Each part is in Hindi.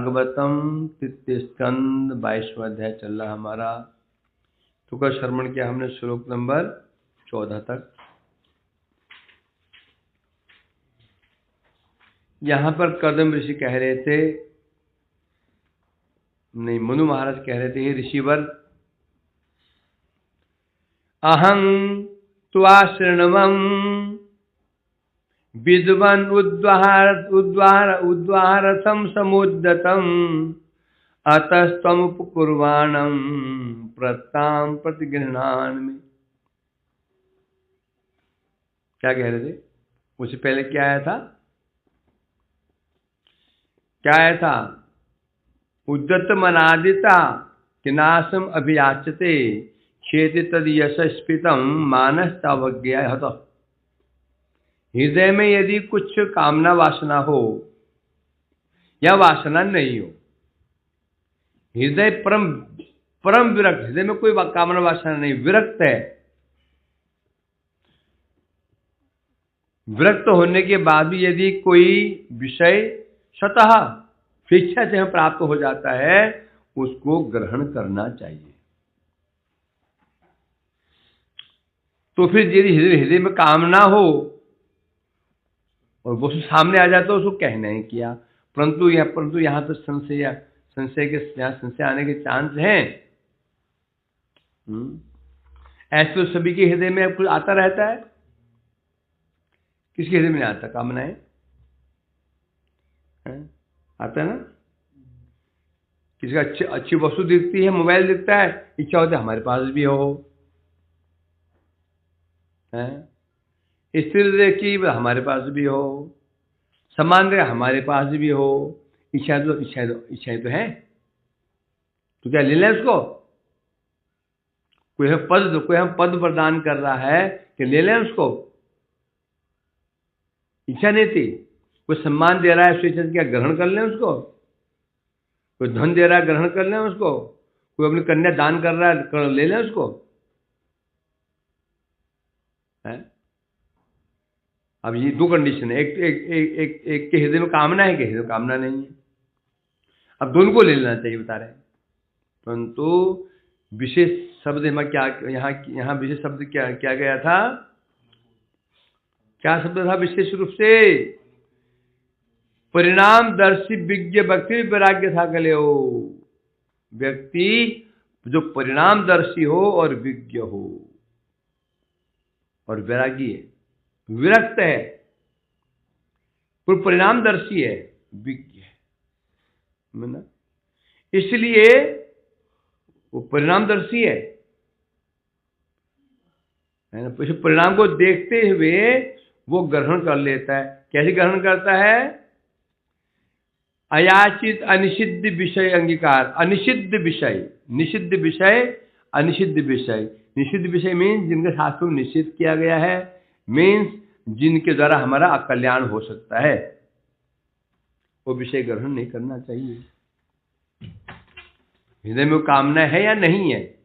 भागवतम तृतीय स्कंद 22वां अध्याय चल रहा हमारा। तो का श्रवण किया हमने श्लोक नंबर 14 तक। यहाँ पर कदम ऋषि कह रहे थे, नहीं मनु महाराज कह रहे थे, हे ऋषिवर, अहं त्वा शृण्वं विद्वन् उद्वारथं समुद्यतम् अतस्त्वमुपकुर्वाणं प्रत्तां प्रतिगृह्णामि। क्या कह रहे थे? उससे पहले क्या आया था? क्या आया था? उद्यत मनादिता किनाशम अभियाचते क्षेत्र तद यशस्पितम मानस तावज्ञा हत। हृदय में यदि कुछ कामना वासना हो या वासना नहीं हो, हृदय परम विरक्त, हृदय में कोई कामना वासना नहीं, विरक्त है। विरक्त होने के बाद भी यदि कोई विषय स्वतः स्वेच्छा से हमें प्राप्त हो जाता है, उसको ग्रहण करना चाहिए। तो फिर यदि हृदय में कामना हो और वो सामने आ जाता है, उसको कहना ही किया। परंतु यहाँ तो संशय आने के चांस हैं। ऐसे तो सभी के हृदय में कुछ आता रहता है। किसके हृदय में आता? कामनाएं आता है ना। किसी का अच्छी वस्तु दिखती है, मोबाइल दिखता है, इच्छा होती है हमारे पास भी हो, स्त्री देखी हमारे पास भी हो, सम्मान दे हमारे पास भी हो। इच्छाएं तो हैं। तो क्या ले लें उसको? कोई हम पद प्रदान कर रहा है कि ले लें उसको? इच्छा नहीं थी। कोई सम्मान दे रहा है, स्वेच्छा से क्या ग्रहण कर लें उसको? कोई धन दे रहा है, ग्रहण कर लें उसको? कोई अपनी कन्या दान कर रहा है, ले लें उसको? है? अब ये दो कंडीशन है। एक के हृदय में कामना है, के हृदय में कामना नहीं है। अब दोनों को ले लेना चाहिए, बता रहे हैं। परंतु विशेष शब्द में क्या यहाँ विशेष शब्द क्या गया था? क्या शब्द था विशेष रूप से? परिणाम दर्शी विज्ञ व्यक्ति वैराग्य था कले हो। व्यक्ति जो परिणामदर्शी हो और विज्ञ हो और वैरागी है, विरक्त है, पर परिणामदर्शी है, विज्ञ है। इसलिए वो परिणामदर्शी है ना। परिणाम को देखते हुए वो ग्रहण कर लेता है। कैसे ग्रहण करता है? अयाचित अनिषिद्ध विषय अंगीकार। अनिषिद्ध विषय, निषिद्ध विषय, अनिषिद्ध विषय। निषिद्ध विषय मीन्स जिनके शास्त्रों में निषिद्ध किया गया है, मीन्स जिनके द्वारा हमारा अकल्याण हो सकता है, वो विषय ग्रहण नहीं करना चाहिए। हृदय में कामना है या नहीं है?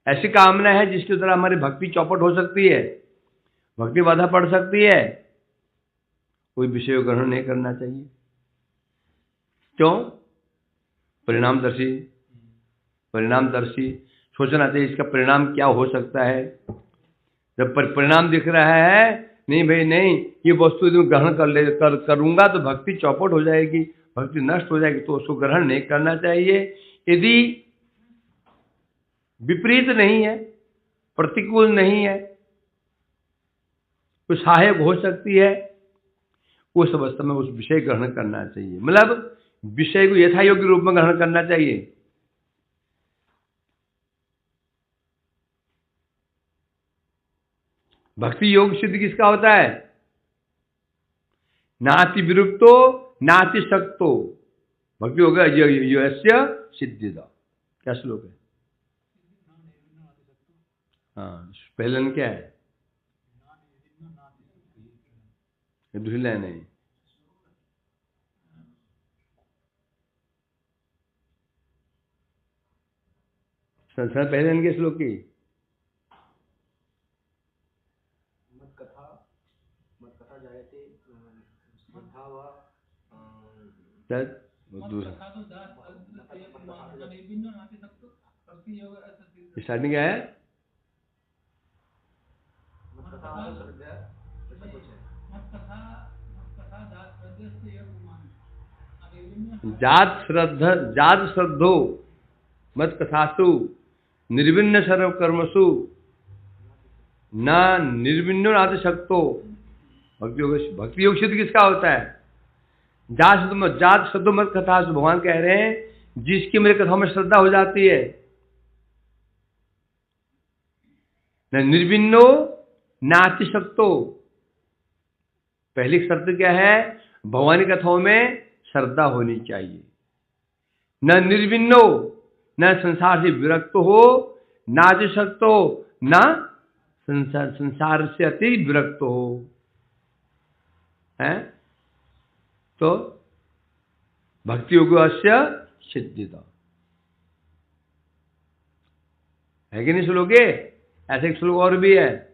ऐसी कामना है जिसके द्वारा हमारी भक्ति चौपट हो सकती है, भक्ति बाधा पड़ सकती है, कोई विषय ग्रहण नहीं करना चाहिए। क्यों? परिणामदर्शी सोचना चाहिए इसका परिणाम क्या हो सकता है। जब परिणाम दिख रहा है, नहीं भाई नहीं, ये वस्तु यदि ग्रहण करूंगा तो भक्ति चौपट हो जाएगी, भक्ति नष्ट हो जाएगी, तो उसको ग्रहण नहीं करना चाहिए। यदि विपरीत नहीं है, प्रतिकूल नहीं है, कुछ सहायक हो सकती है, उस अवस्था में उस विषय ग्रहण करना चाहिए। मतलब विषय को यथा योग्य रूप में ग्रहण करना चाहिए। भक्ति योग सिद्ध किसका होता है? नाति विरुप्तो नाति शक्तो भक्ति होगा यस्य सिद्धिदा। क्या श्लोक है? हाँ, पहले क्या है? दूसरी लाइन है। संसार पहले के श्लोक की स्टार्टिंग क्या है? जात श्रद्धो मत कथासु निर्विण्ण सर्व कर्मसु न निर्विण्णो नाति शक्तो। भक्ति योग सिद्ध किसका होता है? जात श्रद्धो मत कथासु। भगवान कह रहे हैं जिसकी मेरी कथाओं में श्रद्धा हो जाती है, न निर्विण्णो नाति शक्तो। पहली शर्त क्या है? भगवान की कथाओं में श्रद्धा होनी चाहिए। न निर्विण्णो, न संसार से विरक्त हो, नाति शक्तो, न संसार से अति विरक्त हो। है तो भक्ति योगस्य सिद्धिता है कि नहीं? सुनोगे? ऐसे एक श्लोक और भी है,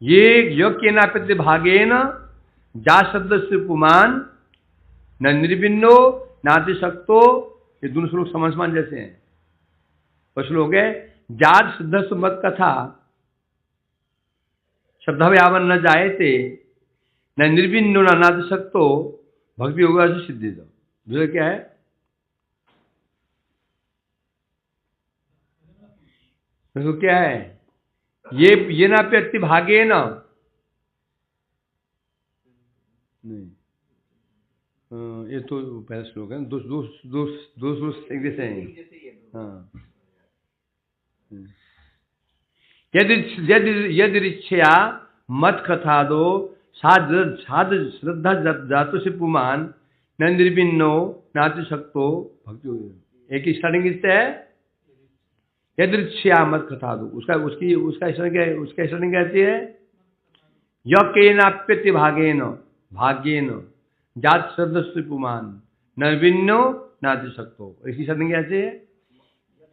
ये यज्ञ नाप्यते भागेन जा शब्द से पुमान न निर्विण्णो नाति शक्तो। ये दोनों श्लोक समान जैसे हैं। और श्लोक है जात शुद्ध मत कथा श्रद्धा व्यावन न जायते न निर्विण्णो न नाति शक्तो भक्ति योगा से सिद्धि। दूसरा क्या है? तो क्या है? ये ना प्यक्ति भागे न नहीं, ये तो पहला श्लोक है। दो श्लोक एक जैसे हैं। हाँ, यदि मत कथा दो साध श्रद्धा जातो से पुमान न निर्विण्णो नाति शक्तो भक्ति। एक स्टार्टिंग इससे है यदृच्छया मत कथा दो। उसका स्टार्टिंग कहती है यज्ञेनाप्यति भागेन जात श्रद्धस्व पुमान निर्विण्णो नाति शक्तो। इसकी स्टार्टिंग कैसे है?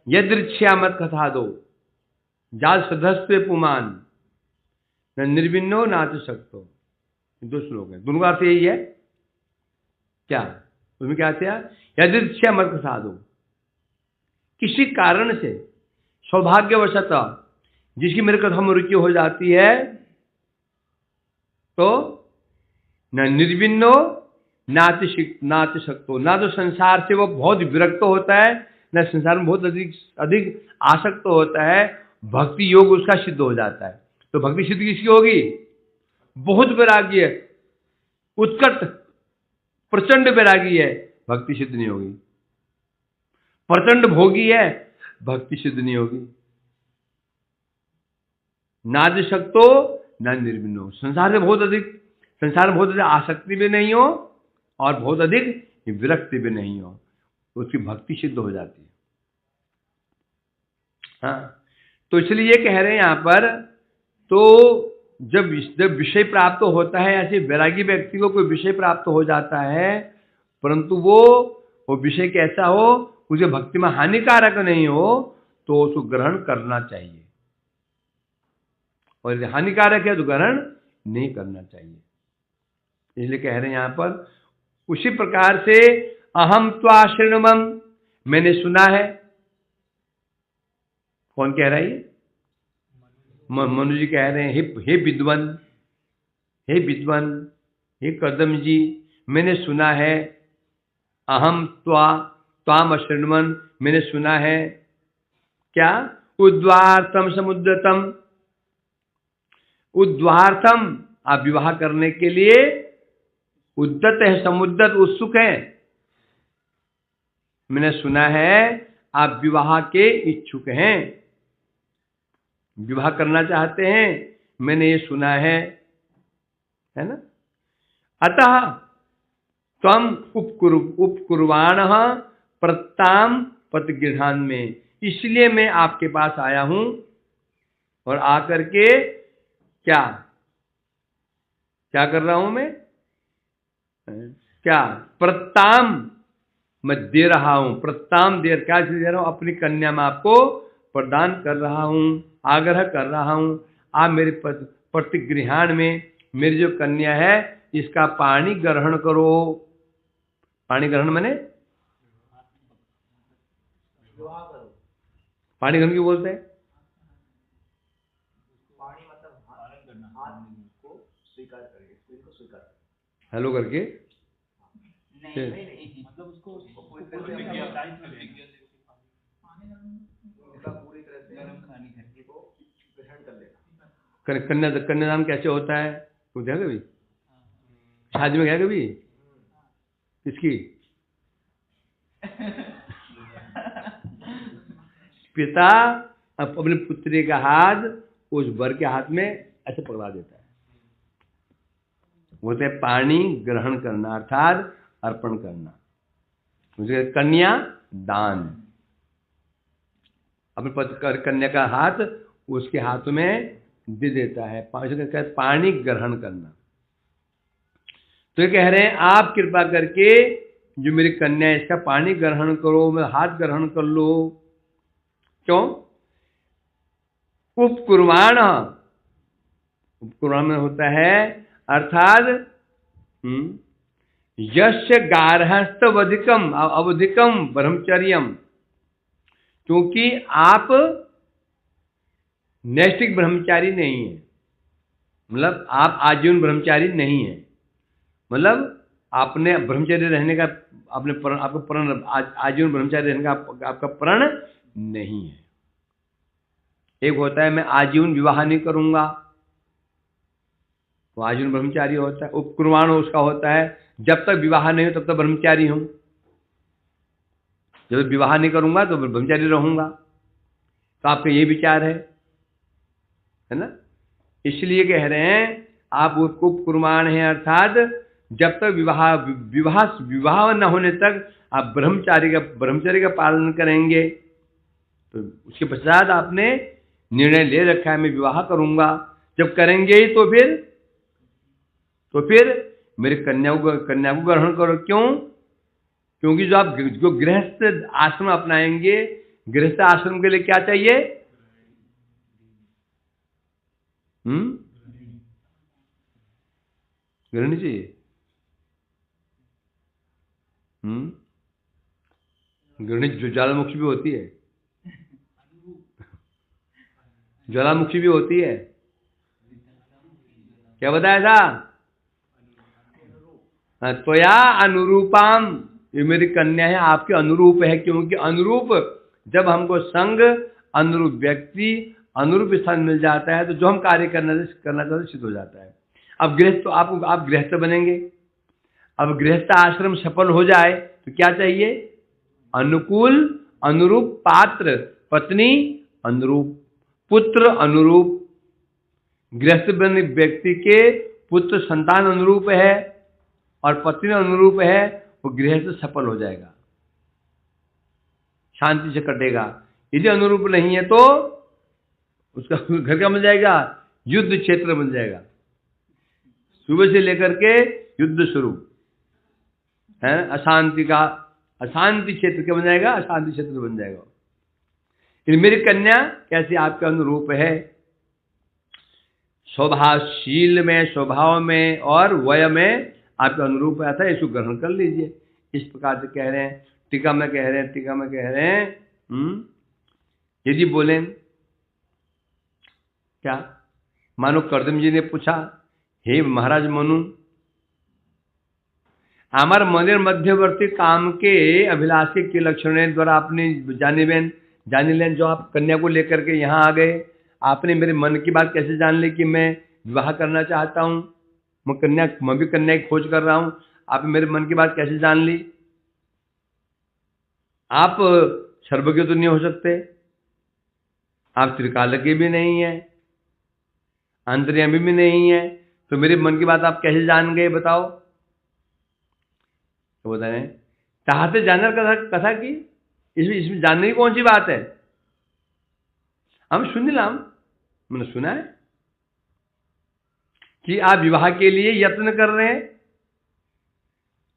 यदृच्छया मत कथा दो जात श्रद्धस्व पुमान न निर्विण्णो नाति शक्तो। दो श्लोक है, दोनों का अर्थ यही है। क्या उसमें क्या है? यदृच्छया मत कथा दो, किसी कारण से सौभाग्यवशत जिसकी मेरे कथा में रुचि हो जाती है तो न निर्विण्णो नाति शक्तो, ना तो संसार से वो बहुत विरक्त होता है, न संसार में बहुत अधिक आसक्त होता है। भक्ति योग उसका सिद्ध हो जाता है। तो भक्ति सिद्ध किसकी होगी? बहुत वैरागी है, उत्कट प्रचंड वैरागी है, भक्ति सिद्ध नहीं होगी। प्रचंड भोगी है, भक्ति सिद्ध नहीं होगी। नाति शक्तो न निर्विण्णो, संसार में बहुत अधिक आसक्ति भी नहीं हो और बहुत अधिक विरक्ति भी नहीं हो, उसकी भक्ति सिद्ध हो जाती है। हाँ, तो इसलिए ये कह रहे हैं यहां पर, तो जब विषय प्राप्त होता है, ऐसे वैरागी व्यक्ति को कोई विषय प्राप्त हो जाता है, परंतु वो विषय कैसा हो, उसे भक्ति में हानिकारक नहीं हो, तो उसको ग्रहण करना चाहिए, और यदि हानिकारक है तो ग्रहण नहीं करना चाहिए। इसलिए कह रहे हैं यहां पर, उसी प्रकार से अहम त्वा शृण्वम, मैंने सुना है। कौन कह रहा है ये? मनु जी कह रहे हैं, हे विद्वान, हे कदम जी, मैंने सुना है। अहम त्वाम अशृण्वन, मैंने सुना है। क्या? उद्वार्थम समुद्रतम, उद्वार्थम आप विवाह करने के लिए उद्दत है, समुद्रत उत्सुक है। मैंने सुना है आप विवाह के इच्छुक हैं, विवाह करना चाहते हैं, मैंने ये सुना है ना। अतः त्वम उपकुर्वाणः प्रत्ताम पतगृहान में, इसलिए मैं आपके पास आया हूं, और आकर के क्या कर रहा हूं मैं? क्या प्रत्ताम मैं दे रहा हूं, प्रत्ताम क्या दे रहा हूं? अपनी कन्या में आपको प्रदान कर रहा हूं, आग्रह कर रहा हूं, आप मेरे प्रतिगृहान में मेरी जो कन्या है इसका पानी ग्रहण करो। पानी ग्रहण माने पानी ग्रहण क्यों बोलते हैं? पानी मतलब हाथ को स्वीकार करें, इसको स्वीकार करें। हेलो करके नहीं मतलब उसको पूरी तरह से गर्म खाने करके वो ग्रहण कर लेना। कन्यादान कैसे होता है? तू देखा कभी? शादी में गया कभी? किसकी? पिता अपने पुत्री का हाथ उस वर के हाथ में ऐसे पकड़ा देता है। बोलते हैं पानी ग्रहण करना अर्थात अर्पण करना, मुझे कन्या दान। अपने कन्या का हाथ उसके हाथ में दे देता है, पानी ग्रहण करना। तो ये कह रहे हैं आप कृपा करके जो मेरी कन्या है इसका पानी ग्रहण करो, मेरा हाथ ग्रहण कर लो। क्यों? उपकुर्वाण, उपकुर्वाण में होता है अर्थात यस्य गार्हस्थ्यवधिकम अवधिकम ब्रह्मचर्यम, क्योंकि आप नैष्ठिक ब्रह्मचारी नहीं है, मतलब आप आजीवन ब्रह्मचारी नहीं है, मतलब आपने ब्रह्मचर्य रहने का आपने प्रण, आपका प्रण आजीवन ब्रह्मचारी रहने का आपका प्रण नहीं है। एक होता है मैं आजीवन विवाह नहीं करूंगा, वो आजीवन ब्रह्मचारी होता है। उपकुर्वाण उसका होता है जब तक विवाह नहीं हो तब तक ब्रह्मचारी हूं, जब विवाह नहीं करूंगा तो ब्रह्मचारी रहूंगा। तो आपका ये विचार है ना? इसलिए कह रहे हैं आप उपकुर्वाण हैं अर्थात जब तक विवाह न होने तक आप ब्रह्मचर्य का पालन करेंगे। तो उसके पश्चात आपने निर्णय ले रखा है मैं विवाह करूंगा, जब करेंगे ही तो फिर मेरी कन्या को ग्रहण करो। क्यों? क्योंकि जो गृहस्थ आश्रम अपनाएंगे, गृहस्थ आश्रम के लिए क्या चाहिए? गृहिणी चाहिए। गृहिणी जो ज्वालामुखी भी होती है, ज्वालामुखी भी होती है। क्या बताया था? तो या अनुरूपाम, ये मेरी कन्या है आपके अनुरूप है। क्योंकि अनुरूप जब हमको संग, अनुरूप व्यक्ति, अनुरूप स्थान मिल जाता है तो जो हम कार्य करना चाहते सिद्ध हो जाता है। अब गृहस्थ तो आप गृहस्थ बनेंगे। अब गृहस्थ आश्रम सफल हो जाए तो क्या चाहिए? अनुकूल अनुरूप पात्र, पत्नी अनुरूप, पुत्र अनुरूप। गृहस्थ बने व्यक्ति के पुत्र संतान अनुरूप है और पत्नी अनुरूप है, वो गृहस्थ सफल हो जाएगा, शांति से कटेगा। यदि अनुरूप नहीं है तो उसका घर क्या बन जाएगा? युद्ध क्षेत्र बन जाएगा। सुबह से लेकर के युद्ध शुरू है, अशांति क्षेत्र क्या बन जाएगा? अशांति क्षेत्र बन जाएगा। मेरी कन्या कैसे आपके अनुरूप है? स्वभावशील में, स्वभाव में और वय में आपके अनुरूप आता है, इसको ग्रहण कर लीजिए। इस प्रकार से कह रहे हैं, टीका में कह रहे हैं यदि बोले क्या? मानो कर्दम जी ने पूछा, हे महाराज मनु, আমার মনের मध्यवर्ती काम के अभिलाषी के लक्षण द्वारा आपने जान लें जो आप कन्या को लेकर के यहाँ आ गए। आपने मेरे मन की बात कैसे जान ली कि मैं विवाह करना चाहता हूँ, मैं भी कन्या की खोज कर रहा हूँ। आप मेरे मन की बात कैसे जान ली? आप सर्वज्ञ तो नहीं हो सकते, आप त्रिकालज्ञ भी नहीं है, अंतर्यामी भी नहीं है, तो मेरे मन की बात आप कैसे जान गए बताओ? तो बता रहे चाहते जानना कथा की इसमें जानने की कौन सी बात है? हम सुनिलाम, मैंने सुना है कि आप विवाह के लिए यत्न कर रहे हैं,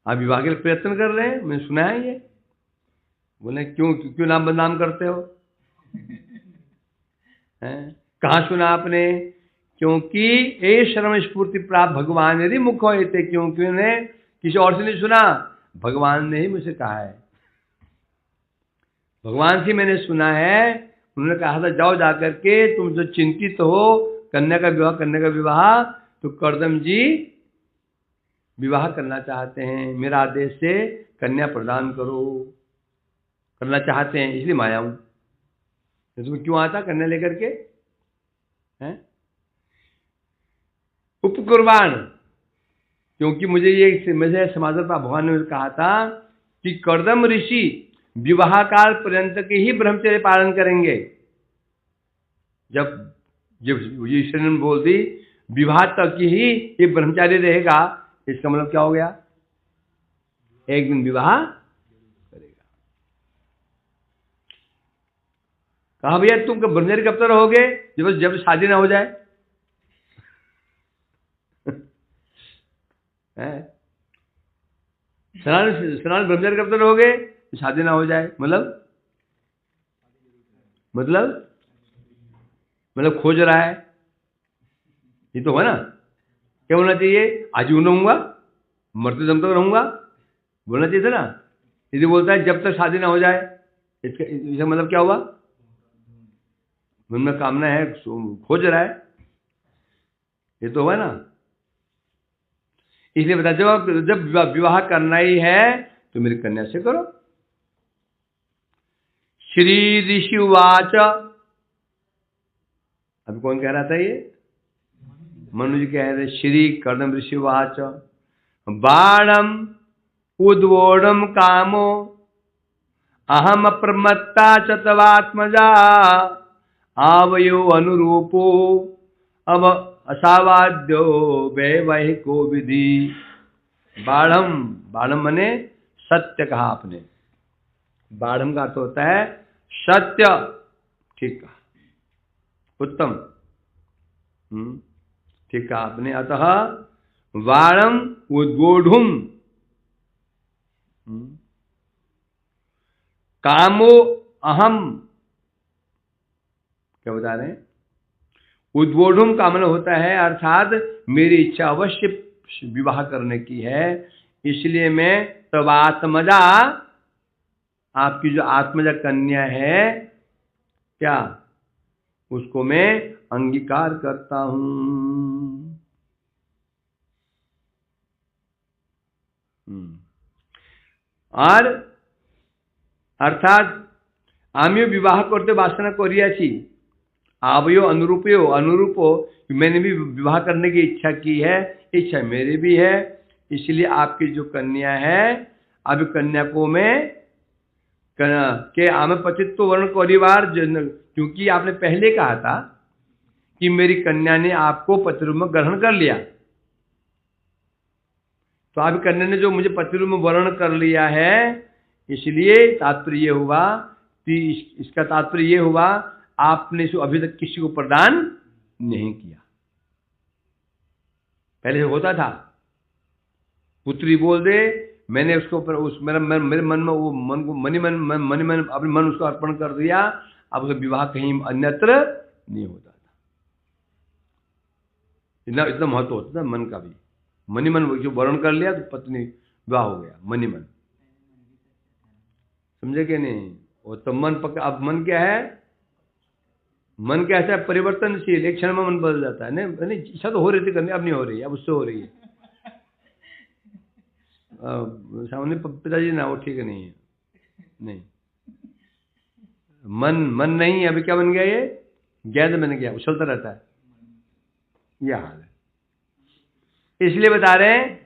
आप विवाह के लिए प्रयत्न कर रहे हैं, मैंने सुना है ये। बोले क्यों नाम बदनाम करते हो? कहाँ सुना आपने क्योंकि ए श्रम स्फूर्ति प्राप्त भगवान यदि मुख हुए थे, क्योंकि उन्हें किसी और से नहीं सुना, भगवान ने ही मुझे कहा है, भगवान से मैंने सुना है। उन्होंने कहा था जाओ जाकर के तुम जो चिंतित हो कन्या का विवाह करने का विवाह, तो कर्दम जी विवाह करना चाहते हैं, मेरा आदेश से कन्या प्रदान करो, करना चाहते हैं, इसलिए मैं आया हूं। तो तुम्हें क्यों आता कन्या लेकर के हैं? उपकुर्बान, क्योंकि मुझे समाधि का भगवान ने कहा था कि कर्दम ऋषि विवाह काल पर्यंत के ही ब्रह्मचर्य पालन करेंगे। जब ईश्वर ने बोल दी विवाह तक ही ये ब्रह्मचारी रहेगा, इसका मतलब क्या हो गया? एक दिन विवाह करेगा। कहा भैया तुम ब्रह्मचारी कब तक रहोगे? जब शादी ना हो जाए। स्नान ब्रह्मचारी कब तक रहोगे? शादी ना हो जाए। मतलब खोज रहा है, ये तो है ना। क्या बोलना चाहिए? आजीवन रहूंगा, मरते दम तक रहूंगा, बोलना चाहिए था ना। यदि बोलता है जब तक शादी ना हो जाए, इसका मतलब क्या हुआ? मन में कामना है, खोज रहा है, ये तो है ना। इसलिए बता, जब विवाह करना ही है तो मेरी कन्या से करो। श्री ऋषि उवाच, अभी कौन कह रहा था? ये मनु जी कह रहे। श्री कर्दम ऋषि उवाच बाणम उद्वोडम कामो अहम प्रमत्ता च तवात्मजा आवयो अनुरूपो अब असावाद्यो वैवाहिको विधि। बाणम मने सत्य कहा आपने। बाणम का अर्थ होता है सत्य। ठीक कहा, उत्तम, ठीक कहा आपने। अतः बाणम उद्वोढुम कामो अहम, क्या बता रहे हैं? उद्वोढुम कामना होता है, अर्थात मेरी इच्छा अवश्य विवाह करने की है, इसलिए मैं तवात्मजा, आपकी जो आत्मजा कन्या है क्या, उसको मैं अंगीकार करता हूं। और अर्थात आमियो विवाह करते वासना करियाছি, आवयो अनुरूपो, मैंने भी विवाह करने की इच्छा की है, इच्छा मेरी भी है, इसलिए आपकी जो कन्या है, अब कन्या को मैं के आम पतित्व वर्ण परिवार, क्योंकि आपने पहले कहा था कि मेरी कन्या ने आपको पति रूप में ग्रहण कर लिया, तो आप कन्या ने जो मुझे पति रूप में वर्ण कर लिया है, इसलिए तात्पर्य हुआ कि इसका तात्पर्य ये हुआ आपने इसको अभी तक किसी को प्रदान नहीं किया। पहले होता था पुत्री बोल दे, मैंने उसको मेरे मन में वो मन को मन अपने मन उसको अर्पण कर दिया, अब उसका विवाह कहीं अन्यत्र नहीं होता था। इतना महत्व होता था मन का भी। मन जो वर्ण कर लिया तो पत्नी विवाह हो गया, मन। समझे कि नहीं? वो तो मन पक्का। अब मन क्या है? मन कैसा है? परिवर्तनशील, एक क्षण में मन बदल जाता है। नहीं इच्छा तो हो रही थी करनी, अब नहीं हो रही है, अब उससे हो रही है। सामने पिताजी ना, वो ठीक नहीं है। नहीं, मन नहीं, अभी क्या बन गया? ये गैद बन गया, उछलता रहता है, यह हाल है। इसलिए बता रहे हैं,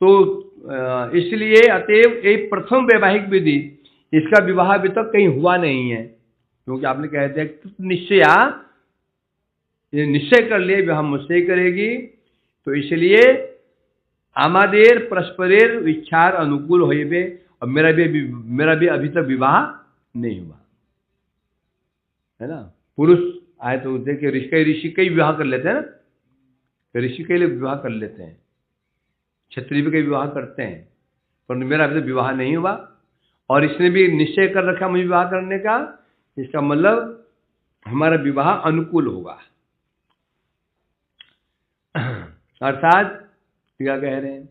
तो इसलिए अतएव एक प्रथम वैवाहिक विधि, इसका विवाह अभी तक कहीं हुआ नहीं है, क्योंकि आपने कह दिया निश्चय कर लिए विवाह मुझसे करेगी, तो इसलिए आमादेर परस्परेर इच्छार अनुकूल होइबे, और मेरा भी अभी तक विवाह नहीं हुआ है ना। पुरुष आए तो देखिए ऋषि कई विवाह कर लेते हैं ना, ऋषि कई लोग विवाह कर लेते हैं, क्षत्रिय भी कई विवाह करते हैं, परंतु मेरा अभी तक विवाह नहीं हुआ। और इसने भी निश्चय कर रखा मुझे विवाह करने का, इसका मतलब हमारा विवाह अनुकूल होगा। अर्थात क्या कह रहे हैं,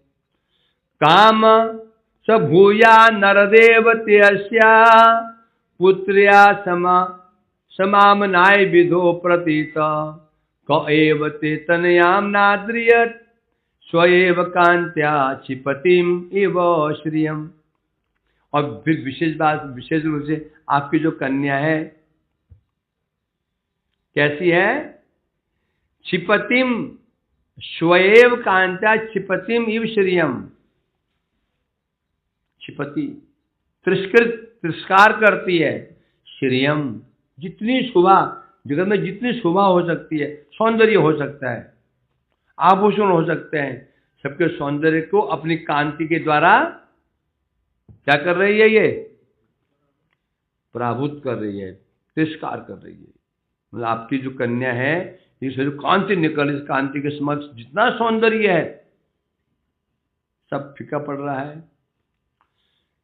काम स भूया नरदेव त्यस्या पुत्र्या समामनाय विधो प्रतीत क एव ते तनयाम नाद्रियत स्वएव कांत्या क्षिपतिम इव श्रियम। और फिर विशेष रूप से आपकी जो कन्या है कैसी है, क्षिपतिम स्वएव कांत्या क्षिपतिम इव श्रियम। क्षिपति तिरस्कार करती है, श्रियम जितनी शोभा, जगत में जितनी शोभा हो सकती है, सौंदर्य हो सकता है, आभूषण हो सकते हैं, सबके सौंदर्य को अपनी कांति के द्वारा क्या कर रही है, ये पराभूत कर रही है, तिरस्कार कर रही है। मतलब आपकी जो कन्या है, इससे जो कांति निकल, इस कांति के समक्ष जितना सौंदर्य है सब फीका पड़ रहा है।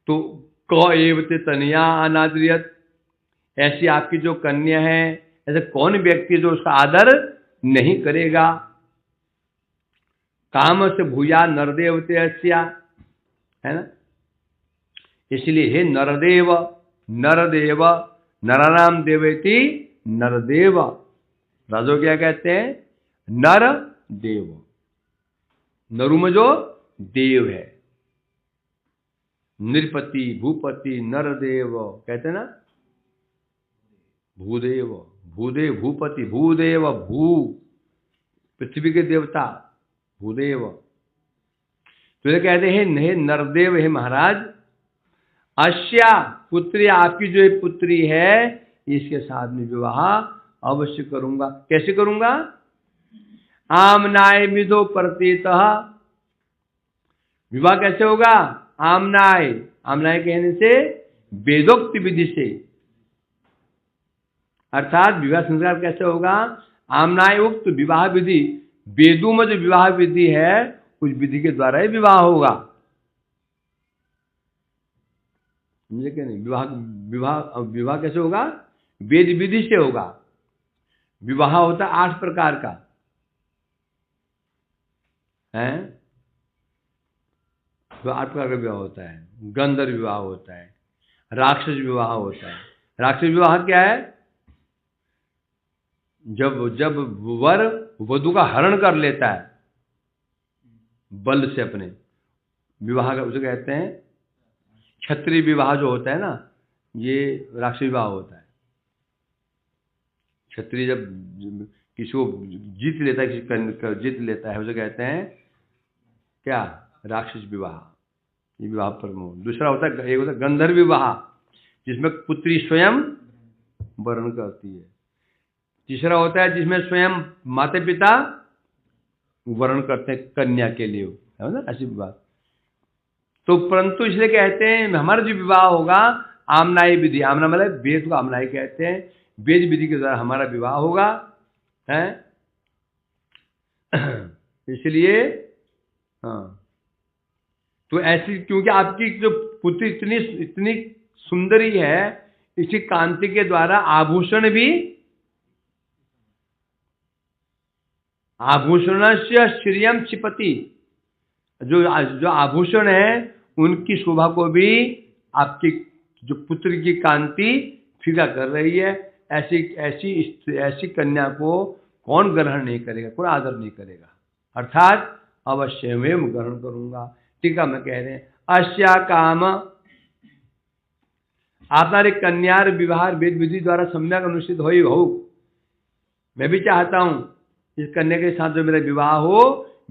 तो क एवते तनया अनाद्रियत, ऐसी आपकी जो कन्या है, ऐसे कौन व्यक्ति जो उसका आदर नहीं करेगा। काम से भूया नरदेवते अस्या, है ना। इसलिए हे नरदेव, नरदेव नरानाम देवेति नरदेव, राजो क्या कहते हैं, नर देव, नरु में जो देव है, नृपति भूपति नरदेव कहते हैं ना, भूदेव, भूदेव भूपति, भूदेव भू पृथ्वी के देवता भूदेव। तो ये कहते हैं हे नरदेव, हे महाराज, अस्या पुत्री, आपकी जो पुत्री है इसके साथ में विवाह अवश्य करूंगा। कैसे करूंगा, आमनाय विधो प्रतीतः, विवाह कैसे होगा, आमनाय, आमनाय कहने से वेदोक्त विधि से, अर्थात विवाह संस्कार कैसे होगा, आमनाय उक्त विवाह विधि, वेदों में जो विवाह विधि है उस विधि के द्वारा ही विवाह होगा। समझे क्या नहीं, विवाह कैसे होगा, वेद विधि से होगा। विवाह होता है 8 प्रकार का है, तो 8 प्रकार का विवाह होता है। गंधर्व विवाह होता है, राक्षस विवाह होता है। राक्षस विवाह क्या है, जब वर वधू का हरण कर लेता है बल से अपने, विवाह का उसे कहते हैं क्षत्रिय विवाह जो होता है ना, ये राक्षस विवाह होता है। क्षत्रिय जब किसी को जीत लेता है, किसी जीत लेता है, उसे कहते हैं क्या, राक्षस विवाह, ये विवाह प्रमुख। दूसरा होता है, एक होता है गंधर्व विवाह, जिसमें पुत्री स्वयं वर्ण करती है। तीसरा होता है जिसमें स्वयं माता पिता वर्ण करते हैं कन्या के लिए, है ना, ऐसी विवाह। तो परंतु इसलिए कहते हैं हमारा जो विवाह होगा आमनाई विधि, आमना मतलब वेद को आमनाई कहते हैं, वेद विधि के द्वारा हमारा विवाह होगा, है। इसलिए हाँ, तो ऐसी, क्योंकि आपकी जो पुत्री इतनी सुंदरी है, इसी कांति के द्वारा आभूषण भी, आभूषणस्य श्रियम क्षिपति, जो आभूषण है उनकी शोभा को भी आपकी जो पुत्र की कांति फीका कर रही है। ऐसी कन्या को कौन ग्रहण नहीं करेगा, कोई आदर नहीं करेगा, अर्थात अवश्य में ग्रहण करूंगा। टीका में कह रहे हैं अस्या काम, आपनारे कन्यार विवाह वेद विधि द्वारा सम्यक अनुष्ठित हो। मैं भी चाहता हूं इस कन्या के साथ जो मेरा विवाह हो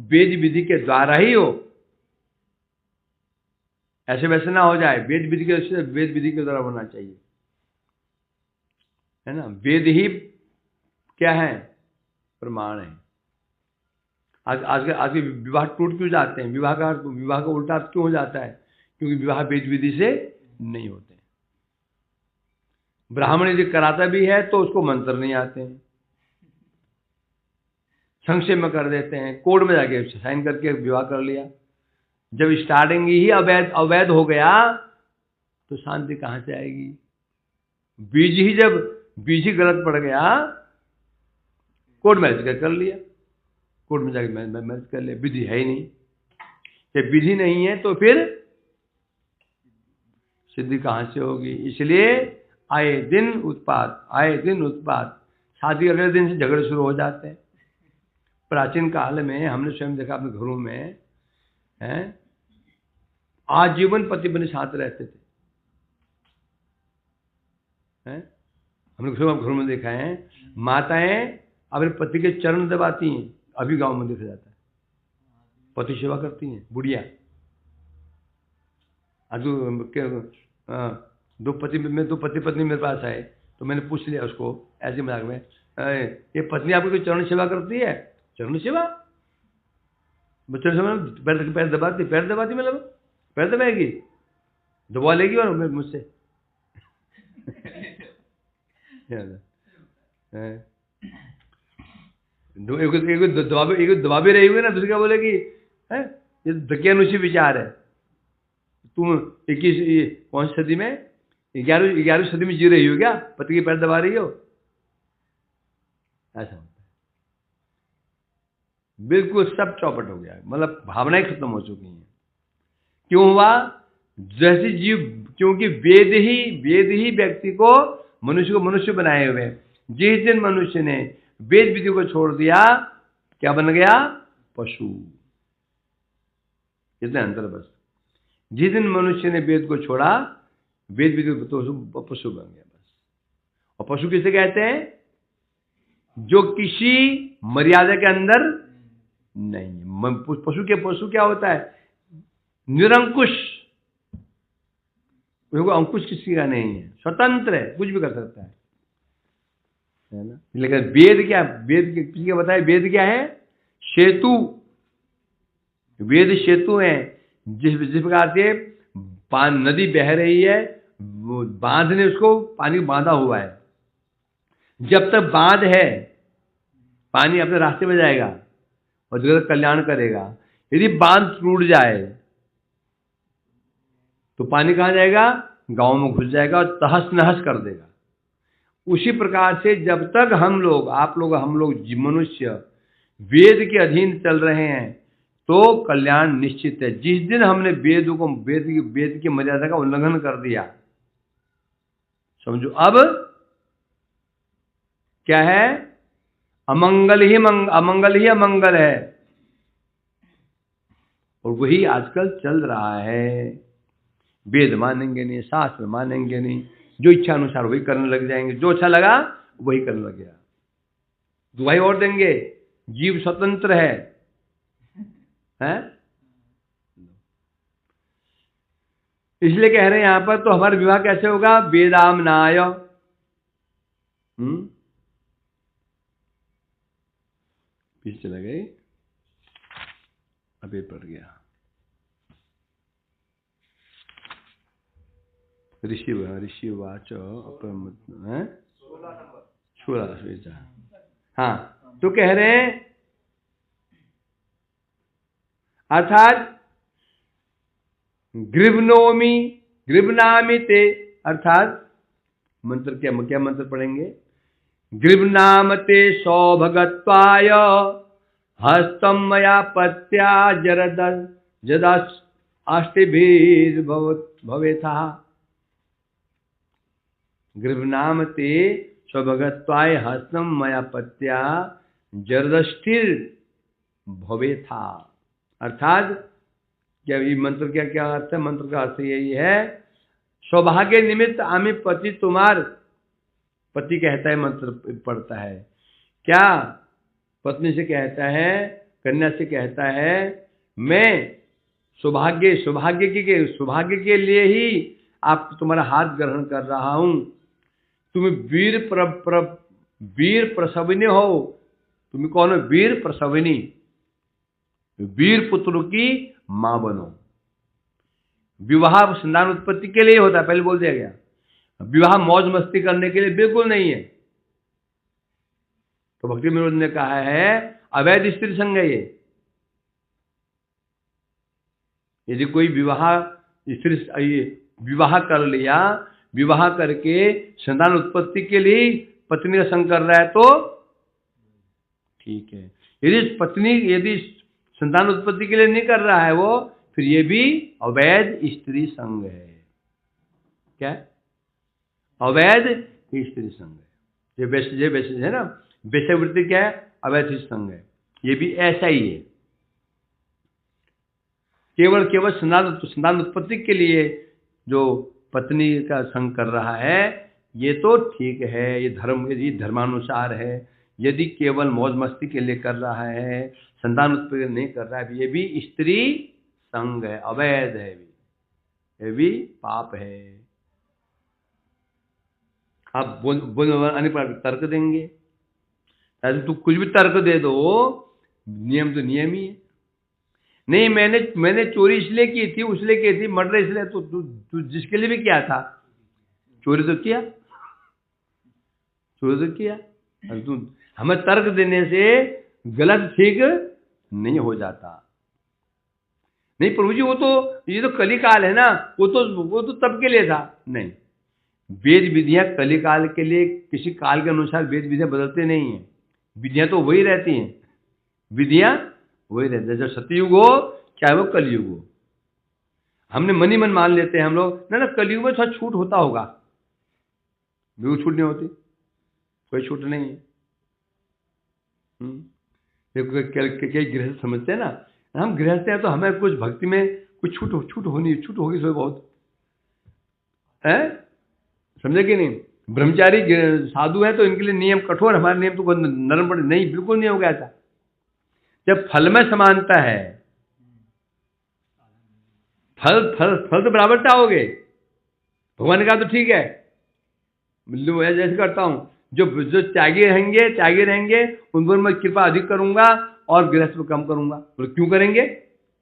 वेद विधि के द्वारा ही हो, ऐसे वैसे ना हो जाए, वेद विधि के द्वारा होना चाहिए, है ना। वेद ही क्या है, प्रमाण है। आज के विवाह टूट क्यों जाते हैं, विवाह का उल्टा क्यों हो जाता है, क्योंकि विवाह वेद विधि से नहीं होते। ब्राह्मण यदि कराता भी है तो उसको मंत्र नहीं आते हैं, संक्षेप में कर देते हैं, कोर्ट में जाके साइन करके विवाह कर लिया। जब स्टार्टिंग ही अवैध हो गया तो शांति कहाँ से आएगी। बीज ही जब बीज ही गलत पड़ गया, कोर्ट मैरिज कर लिया, कोर्ट में जाके मैरिज कर लिया, विधि है ही नहीं। जब विधि नहीं है तो फिर सिद्धि कहां से होगी? इसलिए आए दिन उत्पात, आए दिन उत्पात, शादी अगले दिन से झगड़े शुरू हो जाते हैं। प्राचीन काल में हमने स्वयं देखा अपने घरों में, हैं, आजीवन पति पत्नी साथ रहते थे, हैं, हमने स्वयं घरों में देखा है, माताएं अपने पति के चरण दबाती हैं, अभी गांव में देखा जाता है, पति सेवा करती हैं, बुढ़िया। दो पति पत्नी मेरे पास आए तो मैंने पूछ लिया उसको ऐसे मजाक में, ये पत्नी आपकी कोई चरण सेवा करती है? चरण सेवा? चरण सेवा पैर दबाती, पैर दबाती मतलब पैर दबाएगी, दबा लेगी और मुझसे एक दबा भी रही हुई ना, दूसरी क्या बोलेगी, ये दकियानुसी विचार है, तुम 21 कौन सी सदी में 11वीं सदी में जी रही हो क्या, पति के पैर दबा रही हो? ऐसा होता है, बिल्कुल सब चौपट हो गया, मतलब भावनाएं खत्म हो चुकी हैं। क्यों हुआ? जैसे जीव, क्योंकि वेद ही व्यक्ति को मनुष्य बनाए हुए। जिस दिन मनुष्य ने वेद विधि को छोड़ दिया, क्या बन गया? पशु। इतना अंतर बस। जिस दिन मनुष्य ने वेद को छोड़ा, वेद विधि तो पशु बन गया बस। और पशु किसे कहते हैं? जो किसी मर्यादा के अंदर नहीं। पशु क्या होता है? निरंकुश, अंकुश किसी का नहीं है, स्वतंत्र है, कुछ भी कर सकता है ना। लेकिन वेद क्या, किसी का बताए वेद क्या है? सेतु। वेद सेतु है, जिस प्रकार से नदी बह रही है, बांध ने उसको पानी बांधा हुआ है, जब तक बांध है पानी अपने रास्ते में जाएगा और जगत कल्याण करेगा। यदि बांध टूट जाए तो पानी कहां जाएगा? गांव में घुस जाएगा और तहस नहस कर देगा। उसी प्रकार से जब तक हम लोग मनुष्य वेद के अधीन चल रहे हैं तो कल्याण निश्चित है। जिस दिन हमने वेद की मर्यादा का उल्लंघन कर दिया, समझो अब क्या है? अमंगल ही अमंगल है। और वही आजकल चल रहा है। वेद मानेंगे नहीं, शास्त्र मानेंगे नहीं, जो इच्छा अनुसार वही करने लग जाएंगे, जो अच्छा लगा वही करने लग गया। दुहाई और देंगे, जीव स्वतंत्र है, हैं? इसलिए कह रहे हैं यहां पर, तो हमारा विवाह कैसे होगा? वेदामनाय। पीछे चला गए, अभी पड़ गया। ऋषि वाच 16। हाँ, तो कह रहे हैं अर्थात गृभनामि ते, अर्थात मंत्र क्या मंत्र पढ़ेंगे? गृभनाम ते सौभगत्वाय हस्तम मया पत्या जदा अष्टिभीर भवेथा। गृभनाम ते सौभगत्वाय हस्तम मया पत्या जरदष्टिर भवेथा। अर्थात क्या ये मंत्र क्या अर्थ है? मंत्र का अर्थ यही है, सौभाग्य निमित्त आमी पति तुम्हार, पति कहता है, मंत्र पढ़ता है, क्या पत्नी से कहता है, कन्या से कहता है, मैं सौभाग्य के लिए ही आप तुम्हारा हाथ ग्रहण कर रहा हूं। तुम वीर प्रसविनी हो। तुम कौन हो? वीर प्रसविनी, वीर पुत्र की मां बनो। विवाह संतान उत्पत्ति के लिए होता है, पहले बोल दिया गया। विवाह मौज मस्ती करने के लिए बिल्कुल नहीं है। तो भक्ति विनोद ने कहा है अवैध स्त्री संग है ये। यदि कोई विवाह कर लिया विवाह करके संतान उत्पत्ति के लिए पत्नी का संग कर रहा है तो ठीक है। यदि संतान उत्पत्ति के लिए नहीं कर रहा है वो, फिर ये भी अवैध स्त्री संग है। क्या अवैध स्त्री संग है। ये वैसे है ना, वेश्यावृत्ति क्या है? अवैध संग है। ये भी ऐसा ही है। केवल संतान उत्पत्ति के लिए जो पत्नी का संग कर रहा है ये तो ठीक है, ये धर्मानुसार है। यदि केवल मौज मस्ती के लिए कर रहा है, संतान उत्पत्ति नहीं कर रहा है, ये भी स्त्री संग है, अवैध है, ये भी पाप है। आप अनेक तर्क देंगे, ऐसे तू कुछ भी तर्क दे दो, नियम तो नियम ही है। नहीं मैंने चोरी इसलिए की थी, उसलिए की थी, मर्डर इसलिए, तो तू जिसके लिए भी किया था, चोरी तो किया। तू हमें तर्क देने से गलत ठीक नहीं हो जाता। नहीं प्रभु जी, वो तो ये तो कलिकाल है ना, वो तो तब के लिए था। नहीं, वेद विधियां कलिकाल के लिए, किसी काल के अनुसार वेद विधियां बदलते नहीं है। विधियां तो वही रहती हैं, विधियां वही रहते हैं, जब सतयुग हो चाहे वो कलयुग हो। हमने मन ही मन मान लेते हैं हम लोग, ना कलयुग में थोड़ा छूट होता होगा, बिल्कुल छूट नहीं होती, कोई छूट नहीं है। कई गृहस्थ समझते हैं ना, हम गृहस्थ हैं तो हमें कुछ भक्ति में कुछ छूट होगी थोड़ी बहुत है, समझे कि नहीं? ब्रह्मचारी साधु है तो इनके लिए नियम कठोर, हमारे नियम तो नरम पड़े नहीं, बिल्कुल नहीं होगा ऐसा। जब फल में समानता है, फल तो बराबर चाहोगे। भगवान ने कहा तो ठीक है, जैसे करता हूं, जो त्यागी रहेंगे उन पर मैं कृपा अधिक करूंगा और गृहस्थ को कम करूंगा। तो क्यों करेंगे?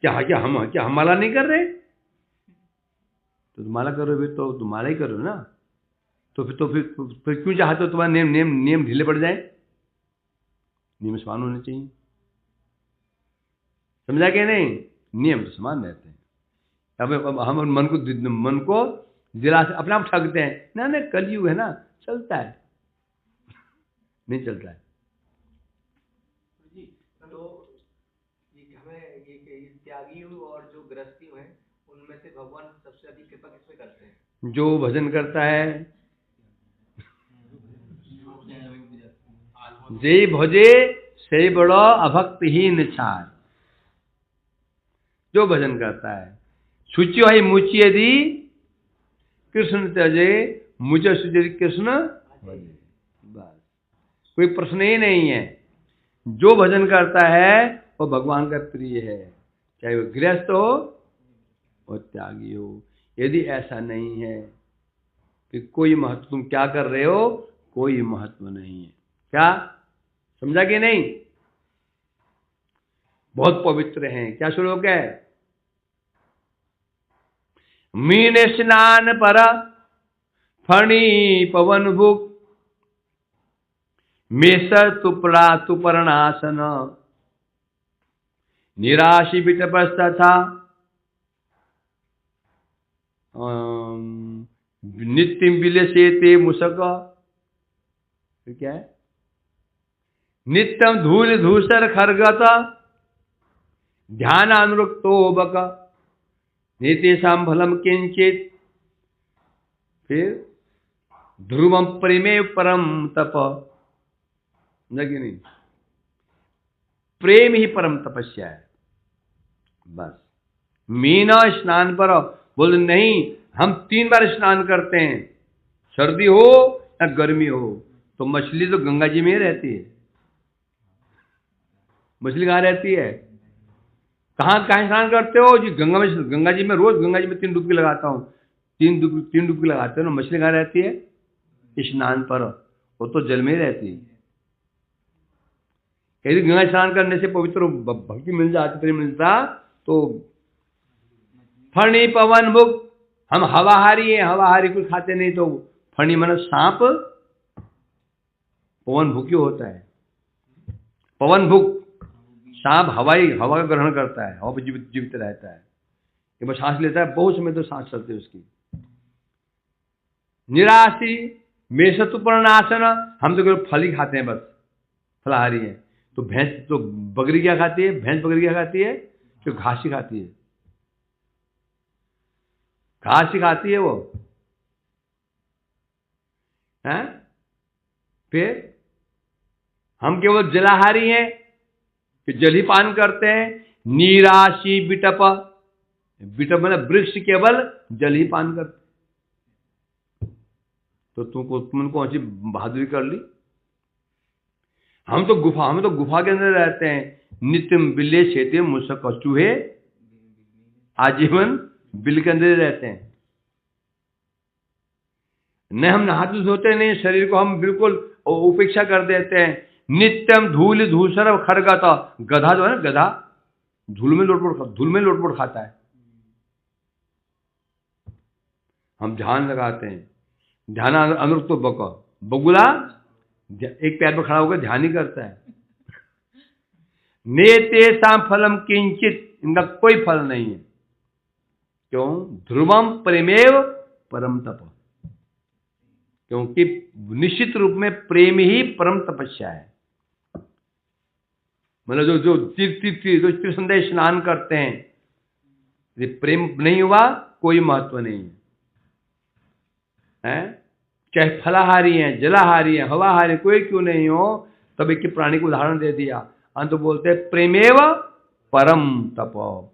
क्या हम माला नहीं कर रहे? तो तुम माला करो तो तुम माला ही करो ना। तो फिर क्यों चाहते हो तुम्हारे नियम ढीले पड़ जाए? नियम समान होने चाहिए, समझा कि नहीं? नियम तो समान रहते हैं। अब हम मन को दिला से अपने आप ठगते हैं ना, कलयुग है ना, चलता है, नहीं चलता है। जी, तो हमें ये त्यागी और जो गृहस्थी है, उनमें से भगवान सबसे अधिक कृपा किसमें करते हैं? जो भजन करता है, जे भजे से बड़ो अभक्तिहीन छार। जो भजन करता है, शुचि है मुचि यदि कृष्ण त्यजे, मुझे सुचि कृष्ण भजे, बस कोई प्रश्न ही नहीं है। जो भजन करता है वो भगवान का प्रिय है, चाहे वो गृहस्थ हो और त्यागी हो। यदि ऐसा नहीं है फिर कोई महत्व, तुम क्या कर रहे हो कोई महत्व नहीं है। क्या समझा कि नहीं? बहुत पवित्र हैं। क्या श्लोक है? मीन स्नान पर फणी पवन भुक, मेसर तुपरणासन, निराशि विटपस्तथा नित्यम विलसेते मुसक। क्या है? नित्यम धूल धूसर खरगत, ध्यान अनुरक्तो बक, नीतेषां फलम किंचित। फिर ध्रुवम प्रेमे परम तप, नहीं, प्रेम ही परम तपस्या है। बस मीना स्नान पर बोल नहीं, हम 3 बार स्नान करते हैं, सर्दी हो या गर्मी हो। तो मछली तो गंगा जी में ही रहती है। मछली कहाँ रहती है? कहाँ स्नान करते हो जी? गंगा जी में, रोज गंगा जी में 3 डुबकी लगाता हूँ। 3 डुबकी लगाते हो ना। मछली कहाँ रहती है? स्नान पर, वो तो जल में ही रहती है। यदि गंगा स्नान करने से पवित्र भक्ति मिल जाती, प्रेम मिलता, तो फणी पवन भुक, हम हवाहारी हैं, हवाहारी कुछ खाते नहीं। तो फणी मन सांप, पवन भुक्यो होता है। पवन भुक, सांप हवा का ग्रहण करता है, हवा पर जीवित रहता है। ये बस सांस लेता है, बहुत समय तो सांस चलती है उसकी। निराशी मेषतु पर्णासन, हम तो केवल फल ही खाते हैं, बस फलाहारी हैं। तो भैंस तो बकरी क्या खाती है? भैंस बकरी क्या खाती है? तो घास ही खाती है, घास ही खाती है वो है। फिर हम केवल जलाहारी हैं कि जल ही पान करते हैं। नीराशी बिटप, बिटप मतलब वृक्ष, केवल जल ही पान करते। तो तुमने कौन सी बहादुरी कर ली? हम तो गुफा के अंदर रहते हैं। नित्यम बिल्ले शेते मुसक चूहे आजीवन बिल के अंदर रहते हैं। न हम नहाते धोते नहीं, शरीर को हम बिल्कुल उपेक्षा कर देते हैं। नित्यम धूल धूसर खरगता, गधा जो है ना, गधा धूल में लोटपोट खाता है। हम ध्यान लगाते हैं, ध्यान अनुक्त बगुला एक पैर पर खड़ा होकर ध्यान ही करता है। नेतेषां फलम किंचित, इनका कोई फल नहीं है। क्यों? ध्रुवम प्रेमेव परम तप, क्योंकि निश्चित रूप में प्रेम ही परम तपस्या है। मतलब जो तीर्थ संध्या स्नान करते हैं, यदि प्रेम नहीं हुआ कोई महत्व नहीं है। चाहे फलाहारी हैं, जलाहारी हैं, हवाहारी, कोई क्यों नहीं हो, तब एक प्राणी को उदाहरण दे दिया। अंत बोलते हैं प्रेमेव परम तप,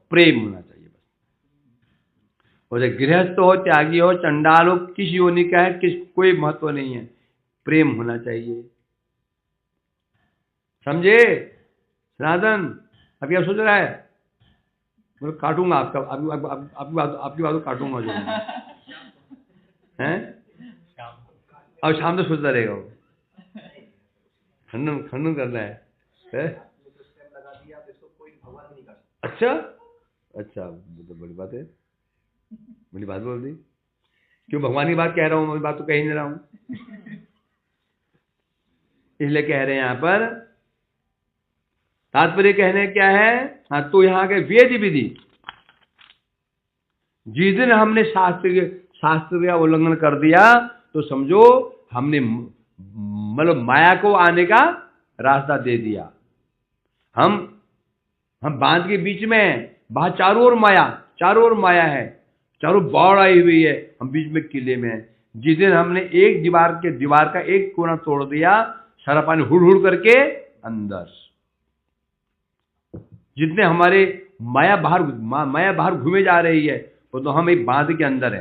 प्रेम होना चाहिए बस। और गृहस्थ हो, त्यागी हो, चंडाल हो, किस योनि का है, कोई महत्व नहीं है, प्रेम होना चाहिए। समझे सनातन? अब क्या सोच रहा है? मैं काटूंगा आपकी बात को काटूंगा जो हैं। अब शाम तक सोचता रहेगा वो, खंडन करना है? अच्छा तो बड़ी बात है, बड़ी बात बोल दी। क्यों भगवान की बात कह रहा हूं? मैं बात तो कह ही नहीं रहा हूं, इसलिए कह रहे हैं यहां पर। तात्पर्य कहने क्या है? हाँ, तो यहां के वेद विधि, जिस दिन हमने शास्त्र का उल्लंघन कर दिया तो समझो हमने मतलब माया को आने का रास्ता दे दिया। हम बांध के बीच में हैं, बाहर चारों ओर माया है, चारों बाढ़ आई हुई है, हम बीच में किले में हैं। जिस दिन हमने एक दीवार का एक कोना तोड़ दिया, सारा पानी हुड़ हुड़ करके अंदर। जितने हमारे माया बाहर घूमे जा रही है, वो तो हम एक बांध के अंदर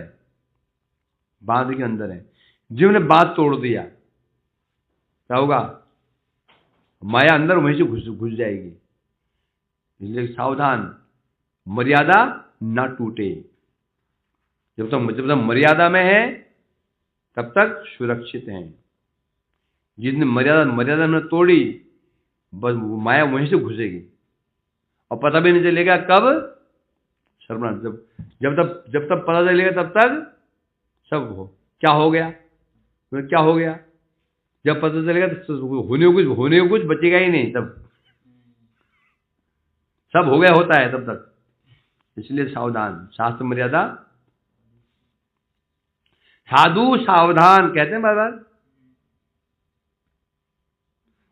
है, जिन्होंने बांध तोड़ दिया क्या होगा? माया अंदर वहीं से घुस जाएगी। इसलिए सावधान, मर्यादा ना टूटे। जब तक मर्यादा में है तब तक सुरक्षित हैं। जिसने मर्यादा ने तोड़ी, बस माया वहीं से घुसेगी और पता भी नहीं चलेगा कब सर्वनाश। जब तक पता चलेगा तब तक सब क्या हो गया। जब पता चलेगा तो होने को कुछ बचेगा ही नहीं, तब सब हो गया होता है तब तक। इसलिए सावधान, शास्त्र मर्यादा। साधु सावधान कहते हैं बार,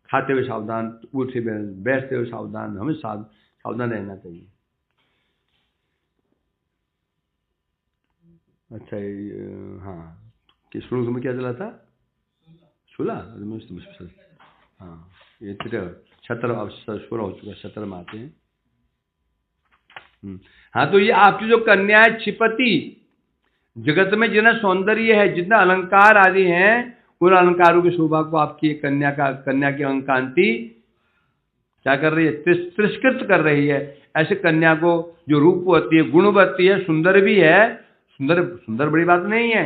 खाते हुए सावधान, उठे बैठते हुए सावधान, हमें सावधान रहना चाहिए। अच्छा, हाँ, कि शुरू में क्या चला था? सुला। हाँ, ये 17 अब 16 हो चुका, 17 में आते हैं। हाँ, तो ये आपकी जो कन्या है क्षिपति, जगत में जितना सौंदर्य है, जितना अलंकार आदि हैं, उन अलंकारों की शोभा को आपकी कन्या की अंकांति क्या कर रही है? तिरस्कृत कर रही है। ऐसे कन्या को जो रूपवती है, गुणवती है, सुंदर भी है, सुंदर बड़ी बात नहीं है,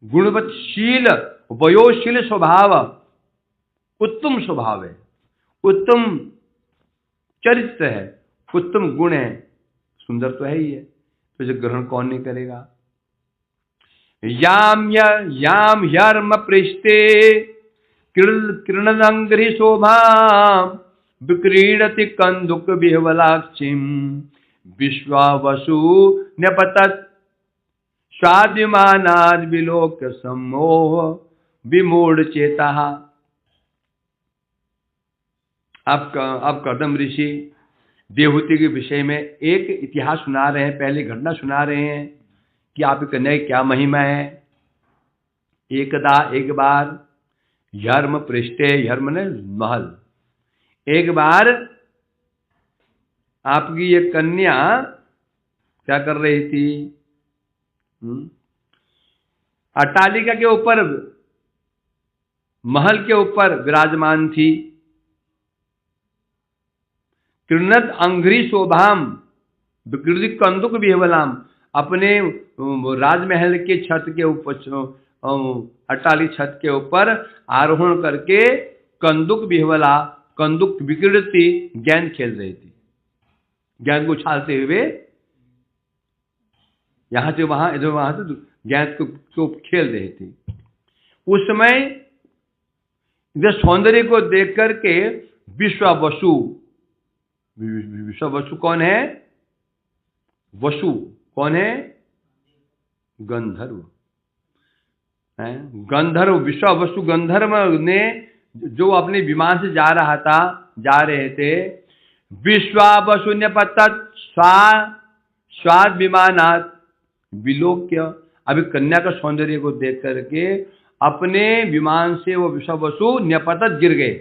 गुणवतशील वयोशील स्वभाव, उत्तम स्वभाव है, उत्तम चरित्र है, उत्तम गुण है, सुंदर तो है ही है, तो इसे ग्रहण कौन नहीं करेगा? याम यर्म पृष्ठे किरणंग्रि शोभा विक्रीडति कंदुक विह्वलाक्षिम विश्वावसु न्यपतत् स्वादिमानाद विलोक सम्मोह विमूढ़ चेता। अब कर्दम ऋषि देवहूति के विषय में एक इतिहास सुना रहे हैं, पहले घटना सुना रहे हैं कि आप कन्या की क्या महिमा है। एकदा एक बार यर्म पृष्ठे, यर्म ने महल, एक बार आपकी ये कन्या क्या कर रही थी, अट्टालिका के ऊपर, महल के ऊपर विराजमान थी। कृणत अंघ्रि शोभाम विकृति कंदुक विहवलाम, अपने राजमहल के छत के ऊपर, अट्टालिका छत के ऊपर आरोहण करके कंदुक विहवला, कंदुक विकृति गेंद खेल रही थी, गेंद को उछालते हुए यहां से वहां, इधर वहां से गेंद को खेल रही थी। उस समय इधर सौंदर्य को देख करके विश्वावसु, विश्वावसु कौन है, वसु कौन है, गंधर्व है, गंधर्व, विश्वावसु गंधर्व ने जो अपने विमान से जा रहा था, जा रहे थे, विश्वावसु ने पतत स्वाद विमानात विलोक्य, अभी कन्या का सौंदर्य को देख करके अपने विमान से वो विश्वावसु न्यपतत गिर गए।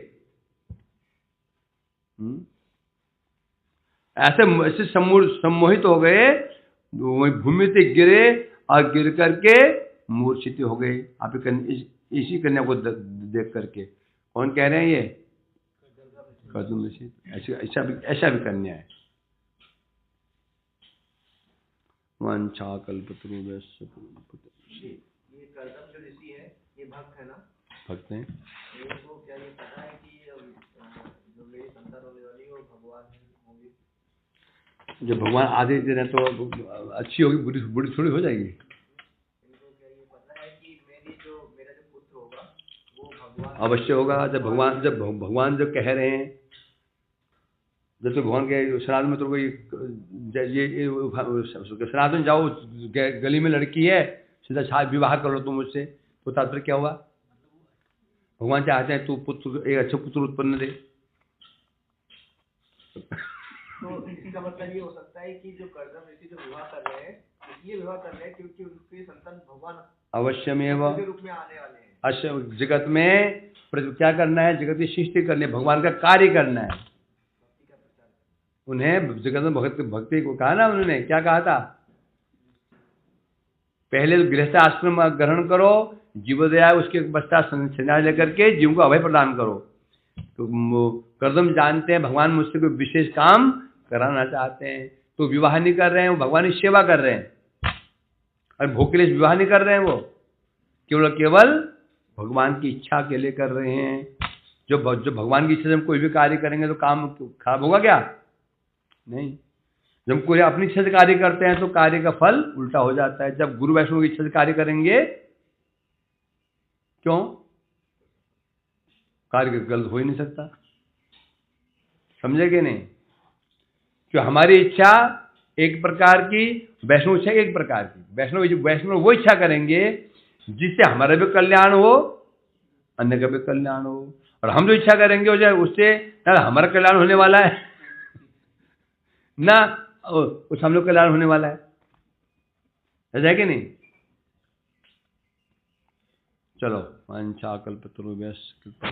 ऐसे सम्मोहित हो गए, भूमि से गिरे और गिर करके मूर्छित हो गए। आप इसी कन्या को देख करके, कौन कह रहे हैं ये, कर्दम ऋषि। ऐसा भी कन्या है। वांछा कल्पतरुभ्यश्च, ये कर्दम जो ऋषि है ये भक्त है ना, भक्त हैं। इनको क्या ये पता है कि जो मेरी संतान होने वाली है वो भगवान होंगे? जब भगवान आदेश दे रहे हैं तो अच्छी होगी, बुरी थोड़ी हो जाएगी। इनको क्या ये पता है कि मेरा जो पुत्र होगा वो भगवान अवश्य होगा। जब भगवान जब कह रहे हैं, जब तो भगवान के श्राद्ध में तो कोई ये श्राद्ध में जाओ, गली में लड़की है, सीधा छाप विवाह कर लो तुम मुझसे, तो तात्पर्य क्या हुआ, भगवान चाहते हैं तू पुत्र, एक अच्छा पुत्र उत्पन्न दे। तो इसका मतलब ये हो सकता है कि जो कर्दम ऋषि जो विवाह कर रहे हैं, इसलिए विवाह कर रहे हैं क्योंकि उनके संतान भगवान अवश्यमेव के रूप में आने वाले हैं। अच्छा, जगत में क्या करना है, जगत की सृष्टि करनी है, भगवान का कार्य करना है। उन्हें जगत में भक्ति को कहा ना, उन्होंने क्या कहा था, पहले तो गृहस्थ आश्रम ग्रहण करो, जीवोदया उसके पश्चात संन्यास लेकर के जीव को अभय प्रदान करो। तो कर्दम जानते हैं भगवान मुझसे कोई विशेष काम कराना चाहते हैं, तो विवाह नहीं कर रहे हैं, वो भगवान की सेवा कर रहे हैं। और भोग के लिए विवाह नहीं कर रहे हैं, वो केवल भगवान की इच्छा के लिए कर रहे हैं। जो भगवान की इच्छा से हम कोई भी कार्य करेंगे तो काम खराब होगा क्या, नहीं। जब कोई अपनी इच्छा से कार्य करते हैं तो कार्य का फल उल्टा हो जाता है। जब गुरु वैष्णव की इच्छा से कार्य करेंगे, क्यों, कार्य गलत हो ही नहीं सकता, समझे कि नहीं। क्यों, हमारी इच्छा एक प्रकार की, वैष्णव इच्छा एक प्रकार की। वैष्णव वो इच्छा करेंगे जिससे हमारा भी कल्याण हो, अन्य का भी कल्याण हो। और हम जो इच्छा करेंगे हो जाए उससे ना हमारा कल्याण होने वाला है ना उस हम लोग कल्याण होने वाला है कि नहीं। चलो, वांछा कल्पतरुभ्यश्च कृपा